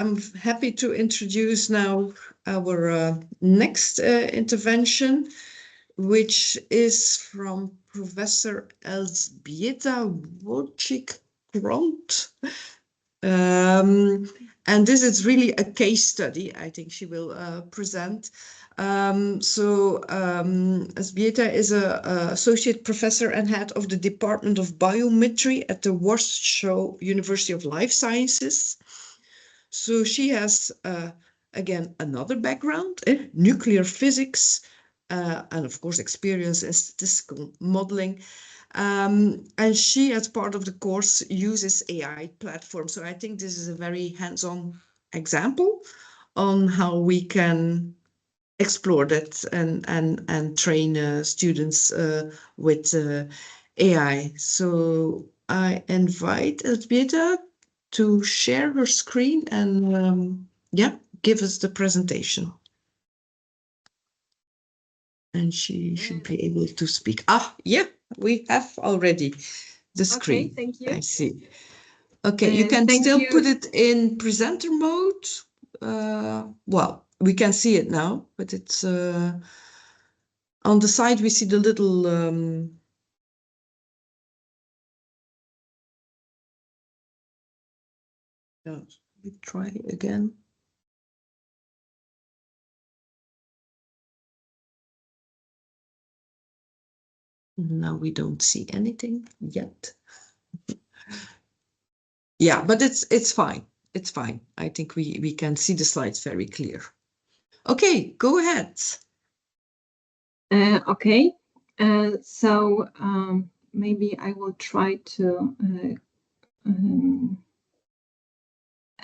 I'm happy to introduce now our next intervention, which is from Professor Elżbieta Wójcik Gront. And this is really a case study, I think she will present. Elżbieta is an associate professor and head of the Department of Biometry at the Warsaw University of Life Sciences. So she has, again, another background in nuclear physics, and of course experience in statistical modeling. And she, as part of the course, uses AI platforms. So I think this is a very hands-on example on how we can explore that and train students with AI. So I invite Elżbieta to share her screen and give us the presentation. And she should be able to speak. Yeah, we have already the screen. Okay, thank you. I see. Okay, you can still put it in presenter mode. Well, we can see it now, but it's on the side we see the little we try again. Now we don't see anything yet. Yeah, but it's fine. It's fine. I think we can see the slides very clear. Okay, go ahead. Okay, so maybe I will try to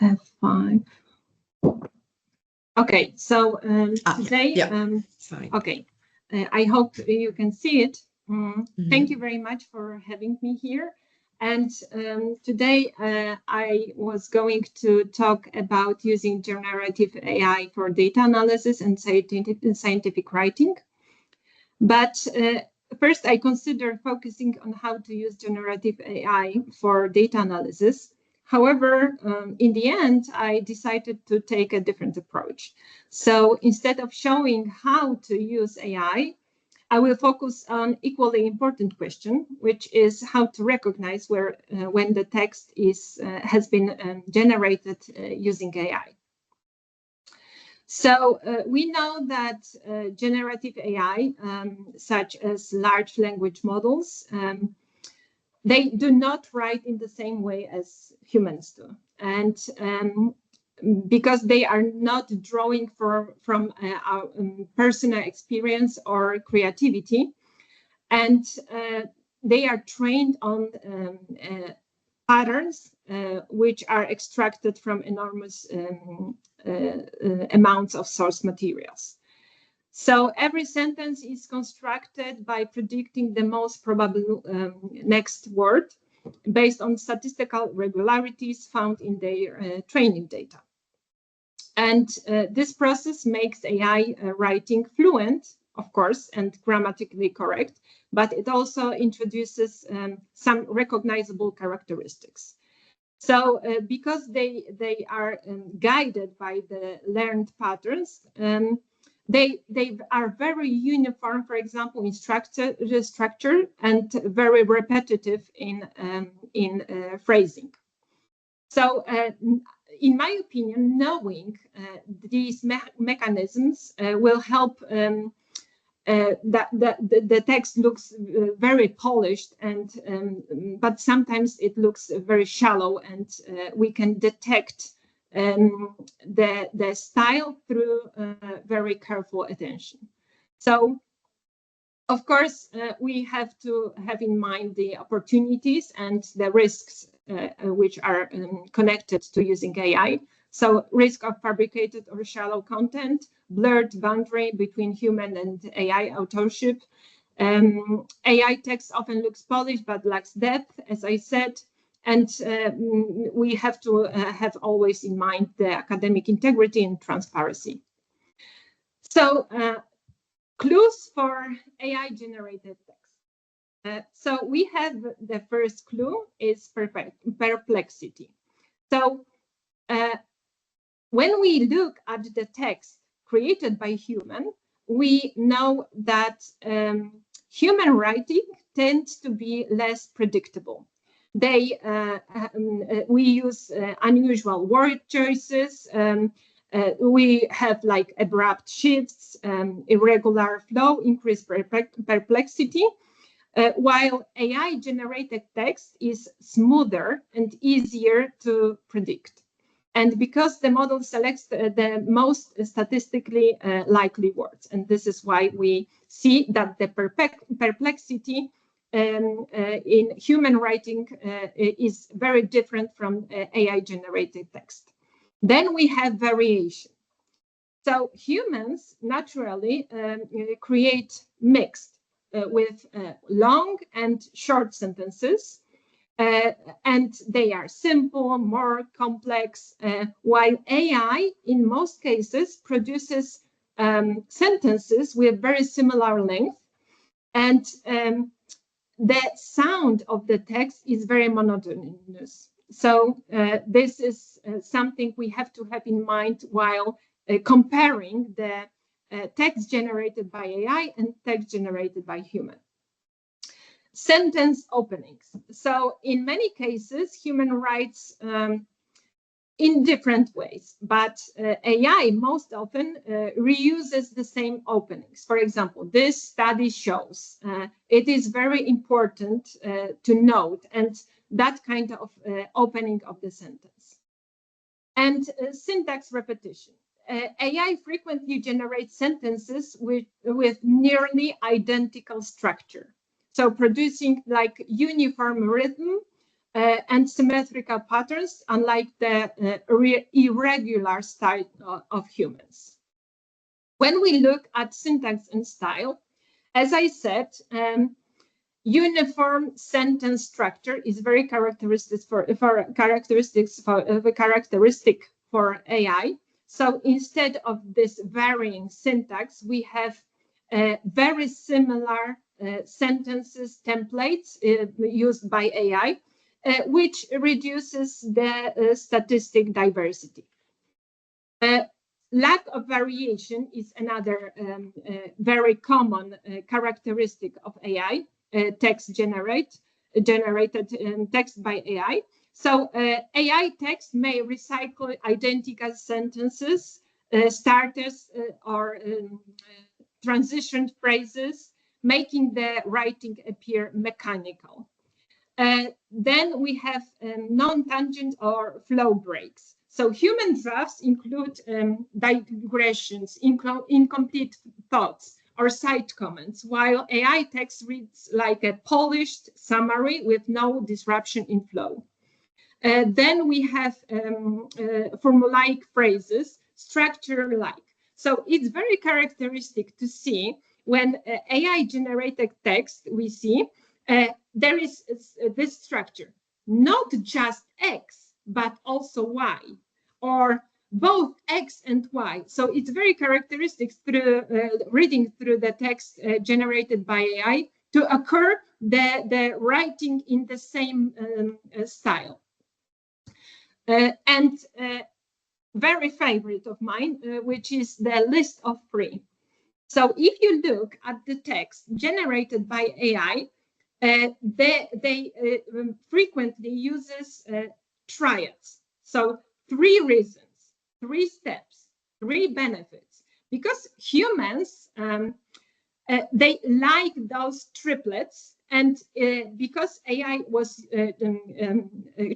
F5. Okay, so today, fine. Okay, I hope you can see it. Thank you very much for having me here. And today I was going to talk about using generative AI for data analysis and scientific writing. But first, I consider focusing on how to use generative AI for data analysis. However, in the end, I decided to take a different approach. So instead of showing how to use AI, I will focus on equally important question, which is how to recognize when the text has been generated using AI. So we know that generative AI, such as large language models, they do not write in the same way as humans do. And because they are not drawing from our personal experience or creativity, and they are trained on patterns which are extracted from enormous amounts of source materials. So every sentence is constructed by predicting the most probable next word based on statistical regularities found in their training data. And this process makes AI writing fluent, of course, and grammatically correct, but it also introduces some recognizable characteristics. So because they are guided by the learned patterns, they are very uniform, for example, in structure and very repetitive in phrasing. So in my opinion, knowing these mechanisms will help that the text looks very polished, but sometimes it looks very shallow, and we can detect the style through very careful attention. So, of course, we have to have in mind the opportunities and the risks which are connected to using AI. So risk of fabricated or shallow content, blurred boundary between human and AI authorship. AI text often looks polished but lacks depth, as I said, and we have to have always in mind the academic integrity and transparency. So clues for AI-generated text. So we have the first clue is perplexity. So When we look at the text created by human, we know that human writing tends to be less predictable. We use unusual word choices. We have like abrupt shifts, irregular flow, increased perplexity, while AI-generated text is smoother and easier to predict. And because the model selects the most statistically likely words. And this is why we see that the perplexity in human writing is very different from AI-generated text. Then we have variation. So humans naturally create mixed with long and short sentences. And they are simple, more complex, while AI, in most cases, produces sentences with very similar length. And the sound of the text is very monotonous. So this is something we have to have in mind while comparing the text generated by AI and text generated by human. Sentence openings. So in many cases, human writes in different ways, but AI most often reuses the same openings. For example, this study shows it is very important to note, and that kind of opening of the sentence. And syntax repetition. AI frequently generates sentences with nearly identical structure. So producing like uniform rhythm and symmetrical patterns, unlike the irregular style of humans. When we look at syntax and style, as I said, uniform sentence structure is very characteristic for AI. So instead of this varying syntax, we have very similar sentences templates used by AI, which reduces the statistic diversity. Lack of variation is another very common characteristic of AI, generated text by AI. So AI text may recycle identical sentences, starters or transition phrases, making the writing appear mechanical. Then we have non-tangent or flow breaks. So human drafts include digressions, incomplete thoughts, or side comments, while AI text reads like a polished summary with no disruption in flow. Then we have formulaic phrases, structure-like. So it's very characteristic to see when AI-generated text, we see there is this structure, not just X, but also Y, or both X and Y. So it's very characteristic through reading through the text generated by AI to occur the writing in the same style. And very favorite of mine, which is the list of three. So if you look at the text generated by AI, they frequently uses triads. So 3 reasons, 3 steps, 3 benefits, because humans, they like those triplets, and because AI was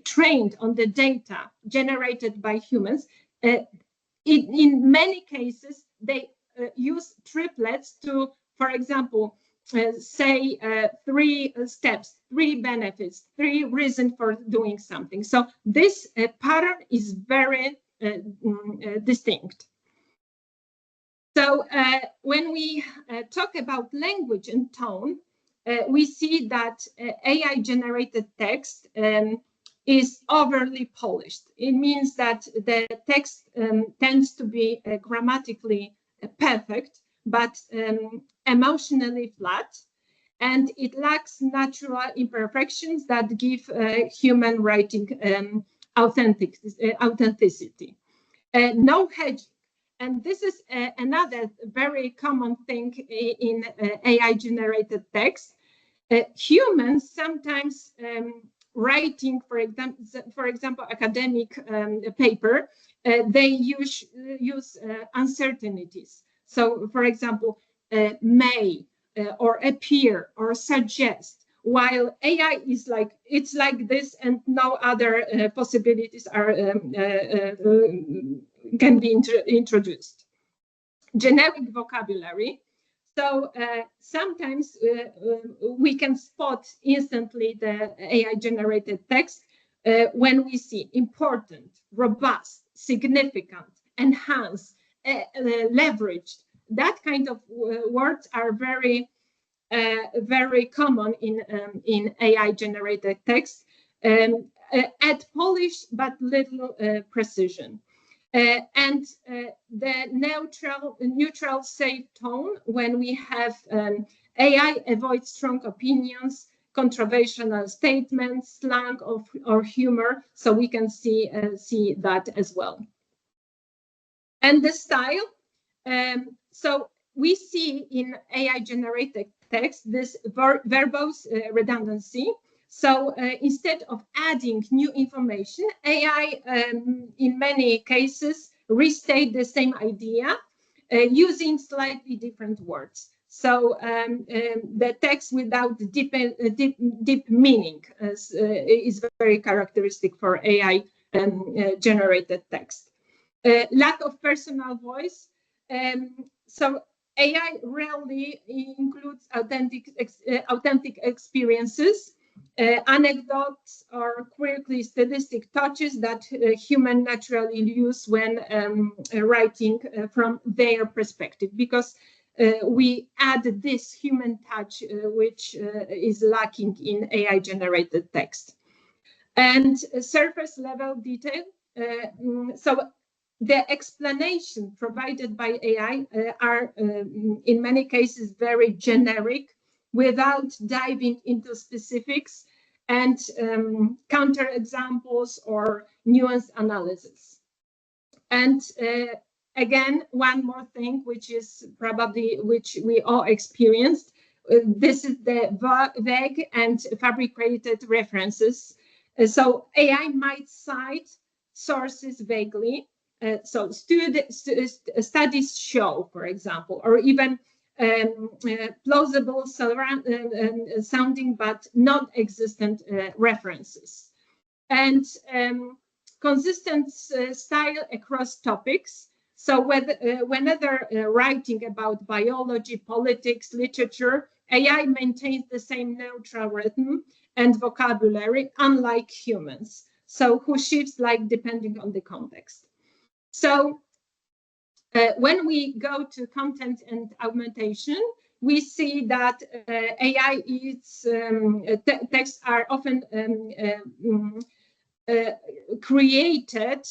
trained on the data generated by humans, in many cases, they use triplets to, for example, say 3 steps, 3 benefits, 3 reasons for doing something. So this pattern is very distinct. So when we talk about language and tone, we see that AI-generated text is overly polished. It means that the text tends to be grammatically perfect, but emotionally flat, and it lacks natural imperfections that give human writing authenticity. No hedging. And this is another very common thing in AI-generated text. Humans sometimes writing, for example, academic paper, they use uncertainties. So, for example, may or appear or suggest, while AI is like, it's like this and no other possibilities are can be introduced. Generic vocabulary. So sometimes we can spot instantly the AI-generated text when we see important, robust, significant, enhanced, leveraged. That kind of words are very common in AI-generated text, at polish but little precision. And the neutral, safe tone when we have AI avoids strong opinions, controversial statements, slang or humor, so we can see that as well. And the style, so we see in AI-generated text this verbose redundancy. So instead of adding new information, AI in many cases restate the same idea using slightly different words. So the text without deep meaning is very characteristic for AI generated text. Lack of personal voice. So AI rarely includes authentic experiences, anecdotes or quirky statistic touches that humans naturally use when writing from their perspective, because we add this human touch which is lacking in AI-generated text. And surface level detail. So the explanation provided by AI are in many cases very generic, without diving into specifics and counter examples or nuanced analysis. And again, one more thing, which we all experienced, this is the vague and fabricated references. So AI might cite sources vaguely. So studies show, for example, or even plausible sounding but non-existent references. And consistent style across topics. So whenever writing about biology, politics, literature, AI maintains the same neutral rhythm and vocabulary, unlike humans. So who shifts like depending on the context. So when we go to content and augmentation, we see that AI texts are often created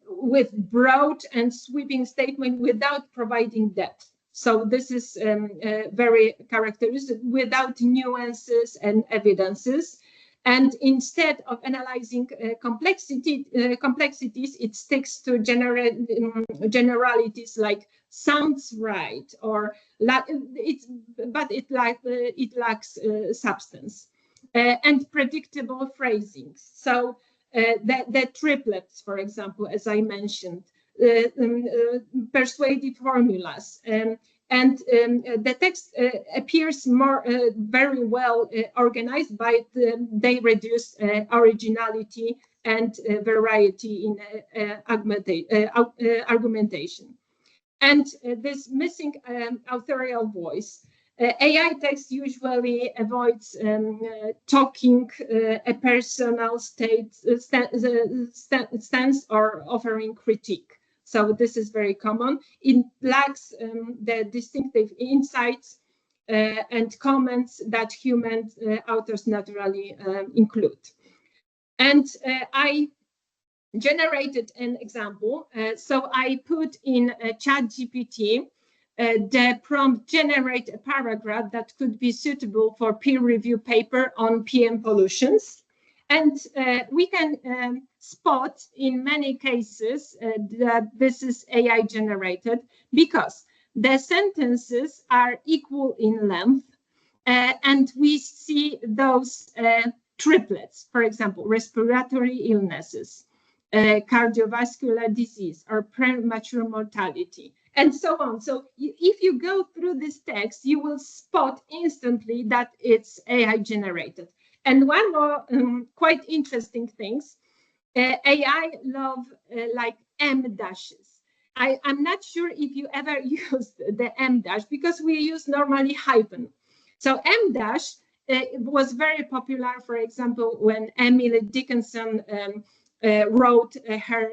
with broad and sweeping statement without providing depth. So this is very characteristic, without nuances and evidences. And instead of analyzing complexities, it sticks to generalities like sounds right, or it lacks substance. And predictable phrasings. So the triplets, for example, as I mentioned, persuasive formulas, and the text appears very well organized, but they reduce originality and variety in argumentation. And this missing authorial voice. AI text usually avoids talking a personal stance or offering critique. So this is very common. It lacks the distinctive insights and comments that human authors naturally include. And I generated an example. So I put in ChatGPT the prompt, generate a paragraph that could be suitable for peer review paper on PM pollutions. And we can spot in many cases that this is AI generated because the sentences are equal in length, and we see those triplets, for example, respiratory illnesses, cardiovascular disease, or premature mortality, and so on. So if you go through this text, you will spot instantly that it's AI generated. And one more quite interesting things, AI love like M dashes. I'm not sure if you ever used the M dash because we use normally hyphen. So M dash was very popular, for example, when Emily Dickinson wrote her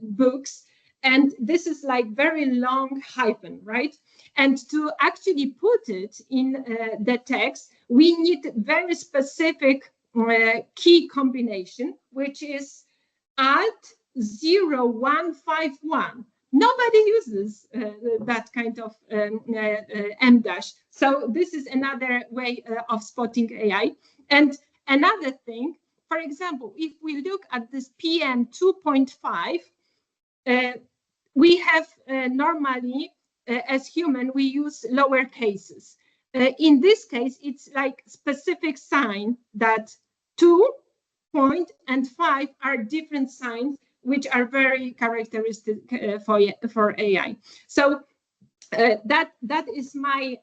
books. And this is like very long hyphen, right? And to actually put it in the text, we need very specific key combination, which is Alt 0151. Nobody uses that kind of M dash. So this is another way of spotting AI. And another thing, for example, if we look at this PM 2.5, we have normally, as human, we use lower cases. In this case, it's like specific sign that 2.5 are different signs, which are very characteristic for AI. So that is my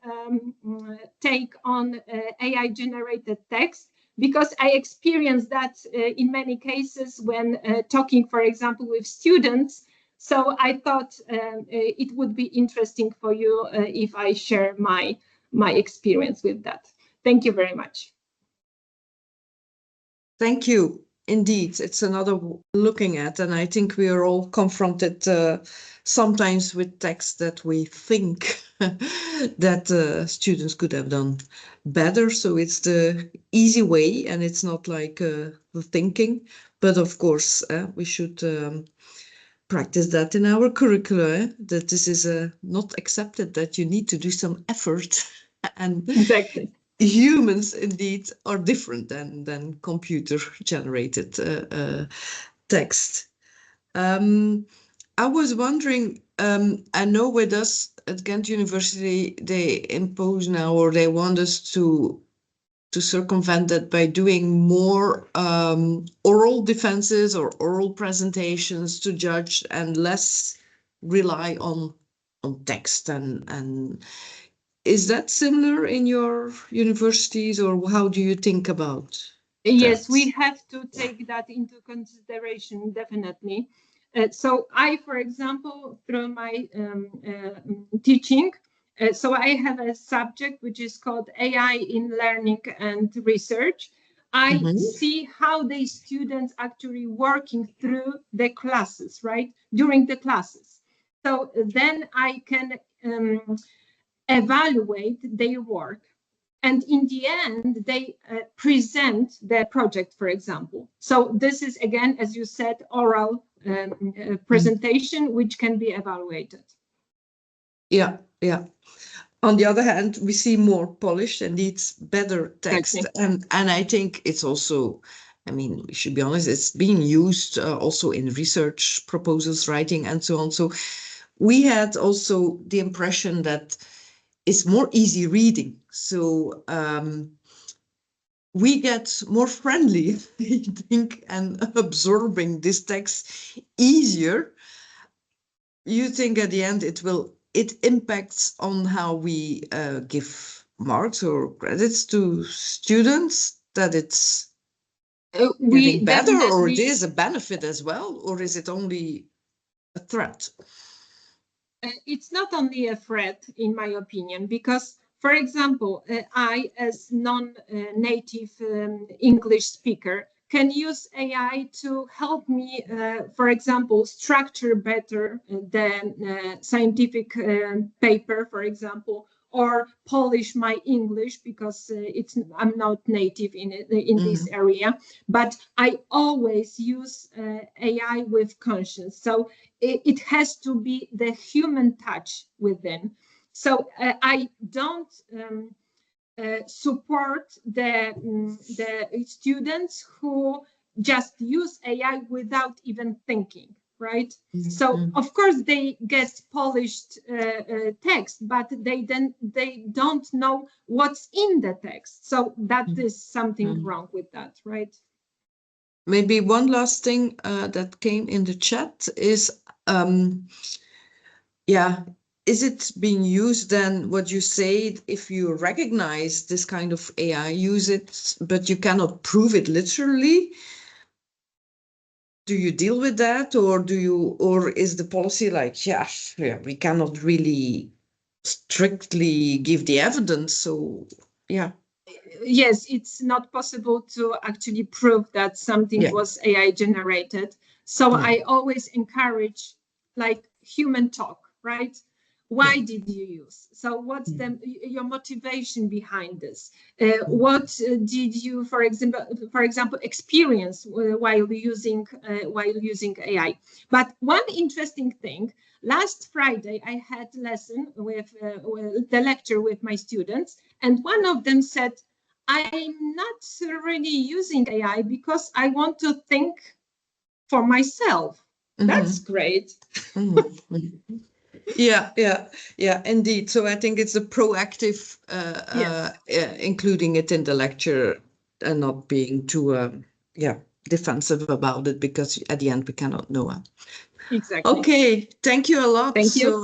take on AI generated text, because I experienced that in many cases when talking, for example, with students. So I thought it would be interesting for you if I share my experience with that. Thank you very much. Thank you. Indeed, it's another looking at, and I think we are all confronted sometimes with text that we think that students could have done better. So it's the easy way, and it's not like the thinking. But of course, we should practice that in our curricula, that this is not accepted, that you need to do some effort. And exactly. Humans indeed are different than computer generated text. I was wondering, I know with us at Ghent University, they impose now, or they want us to circumvent that by doing more oral defenses or oral presentations to judge, and less rely on text. And is that similar in your universities, or how do you think about Yes, that? we have to take that into consideration, definitely. So I, for example, through my teaching, so I have a subject which is called AI in Learning and Research. I see how the students actually working through the classes, right, during the classes. So then I can evaluate their work. And in the end, they present their project, for example. So this is, again, as you said, oral presentation, which can be evaluated. Yeah, yeah. On the other hand, we see more polished and needs better text. Okay. And I think it's also, I mean, we should be honest, it's being used also in research proposals, writing, and so on. So we had also the impression that it's more easy reading. So we get more friendly, I think, and absorbing this text easier. You think at the end it impacts on how we give marks or credits to students, that it's getting better, or it is a benefit as well, or is it only a threat? It's not only a threat, in my opinion, because, for example, I, as non-native English speaker, can use AI to help me, for example, structure better the scientific paper, for example, or polish my English, because I'm not native in this area. But I always use AI with conscience. So it has to be the human touch within. So I don't support the students who just use AI without even thinking, right? So of course they get polished text, but they don't know what's in the text. So that is something wrong with that, right? Maybe one last thing that came in the chat is, is it being used then, what you say, if you recognize this kind of AI, use it, but you cannot prove it literally? Do you deal with that, or is the policy like, yeah, we cannot really strictly give the evidence, so yeah. Yes, it's not possible to actually prove that something was AI generated. So I always encourage like human talk, right? Why did you use? So what's your motivation behind this? What did you, for example, experience while using AI? But one interesting thing, last Friday I had lesson with the lecture with my students, and one of them said, I'm not really using AI because I want to think for myself. That's great. Yeah, indeed. So I think it's a proactive, including it in the lecture and not being too, defensive about it, because at the end we cannot know. Exactly. Okay, thank you a lot. Thank you. So,